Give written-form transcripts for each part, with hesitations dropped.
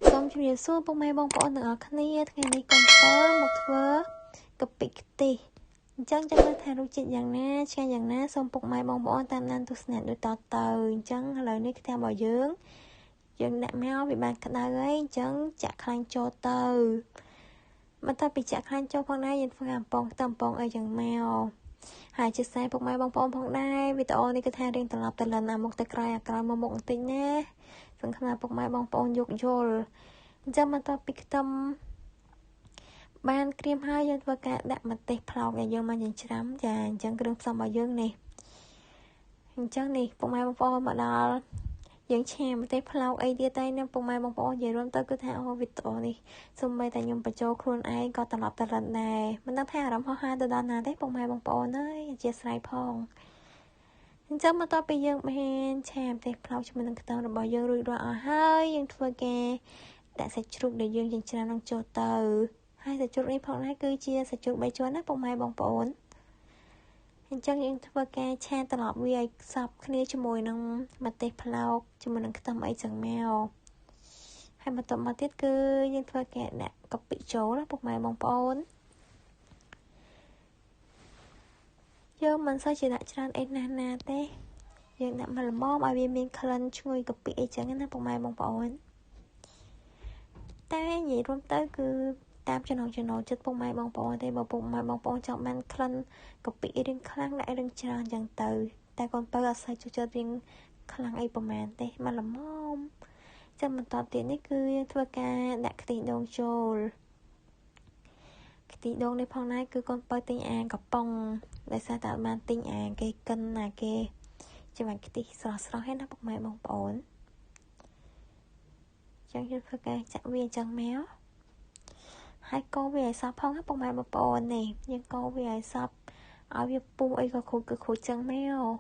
សូមជម្រាបសួរពុកម៉ែបងប្អូនទាំងអស់គ្នាថ្ងៃនេះកូនតើមកធ្វើកាពិខ្ទិះអញ្ចឹងចាំមើលថារសជាតិយ៉ាងណាឆ្ងាញ់យ៉ាងណាសូមពុកម៉ែបងប្អូនតាមដានទស្សនាដូចតទៅអញ្ចឹងឥឡូវនេះខ្ទះរបស់យើងដាក់មកវាបានក្តៅហើយអញ្ចឹងចាក់ខ្លាញ់ចូលទៅបន្ទាប់ពីចាក់ខ្លាញ់ចូលផងដែរយើងធ្វើអំពងខ្ទឹមអំពងអីចឹងមកហើយជាពុកម៉ែបងប្អូនផងដែរវីដេអូនេះគឺថារៀងត្រឡប់ទៅលិនអាមុខទៅក្រោយមកមុខបន្តិចណាសង្ឃឹមថាពុកម៉ែបងប្អូនយកយល់អញ្ចឹងបន្ទាប់ពីខ្ទឹមបានក្រៀមហើយយើងធ្វើការដាក់ម្ទេសផ្លោកដែលយើងមកចិញ្ច្រាំចាអញ្ចឹងគ្រឿងផ្សំរបស់យើងនេះអញ្ចឹងនេះពុកម៉ែបងប្អូនមកដល់យើងឆាម្ទេសផ្លោកអីទៀតតែនឹងពុកម៉ែបងប្អូននិយាយរួមទៅគឺថាវីដេអូនេះសូម្បីតែខ្ញុំបញ្ចូលខ្លួនឯងក៏ត្រឡប់ទៅលិនដែរមិនដឹងថាអារម្មណ៍ហោះហើរទៅដល់ណាទេពុកម៉ែបងប្អូនអើយអធិស្ឋានផងអញ្ចឹងបន្ទាប់ពីយើងបានឆាម្ទេសផ្លោកជាមួយនឹងខ្ទឹមរបស់យើងរួចរាល់អស់ហើយយើងធ្វើការដាក់សាច់ជ្រូកដែលយើងចិញ្ច្រាំនឹងចូលទៅហើយសាច់ជ្រូកនេះផងដែរគឺជាសាច់ជ្រូក3ជាន់ណាពុកម៉ែបងប្អូនអញ្ចឹងយើងធ្វើការឆាត្រឡប់វាឲ្យសព្វគ្នាជាមួយនឹងម្ទេសផ្លោកជាមួយនឹងខ្ទឹមអីចឹងមកហើយបន្ទាប់មកទៀតគឺយើងធ្វើការដាក់កាពិចូលណាពុកម៉ែបងប្អូនយើងមិនសូវជាដាក់ច្រើនអីណាទេយើងដាក់មកល្មមឲ្យវាមានក្លិនឈ្ងុយកាពិអីចឹងណាពុកម៉ែបងប្អូនតែនិយាយរួមទៅគឺតាមចំណង់ចំណូលចិត្តពុកម៉ែបងប្អូនទេបើពុកម៉ែបងប្អូនចង់បានក្លិនកាពិរៀងខ្លាំងដាក់រៀងច្រើនចឹងទៅតែកូនបើអត់សូវចូលចិត្តរៀងខ្លាំងអីប្រហែលទេមកល្មមចឹងបន្តទៀតនេះគឺយើងធ្វើការដាក់ខ្ទិះដូងចូលខ្ទិះដូងនេះផងដែរគឺកូនបើទិញអាកំប៉ុងដោយសារតែអត់បានទិញអាគេកិនណាគេច្បាច់ខ្ទិះស្រស់ៗហ្នឹងណាពុកម៉ែបងប្អូនចឹងយើងធ្វើការចាក់វាចឹងមកហើយកូរវាឲ្យសព្វផងណាពុកម៉ែបងប្អូននេះយើងកូរវាឲ្យសព្វឲ្យវាពុះអីក៏ខូចចឹងមក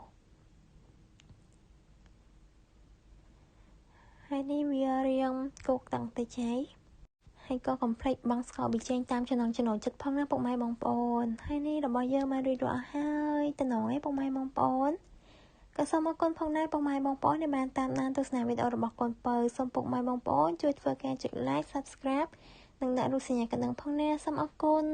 ហើយនេះវារៀងគោកតាំងតិចហើយក៏កុំភ្លេចបង់ស្ករប៊ីចេងតាមចំណង់ចំណូលចិត្តផងណាពុកម៉ែបងប្អូនហើយនេះរបស់យើងបានរួចរាល់ហើយតំណងឯងពុកម៉ែបងប្អូនក៏សូមអរគុណផងដែរពុកម៉ែបងប្អូនដែលបានតាមដានទស្សនាវីដេអូរបស់កូនពៅសូមពុកម៉ែបងប្អូនជួយធ្វើការចុច like subscribe និងដាក់រូបសញ្ញាកណ្ដឹងផងណាសូមអរគុណ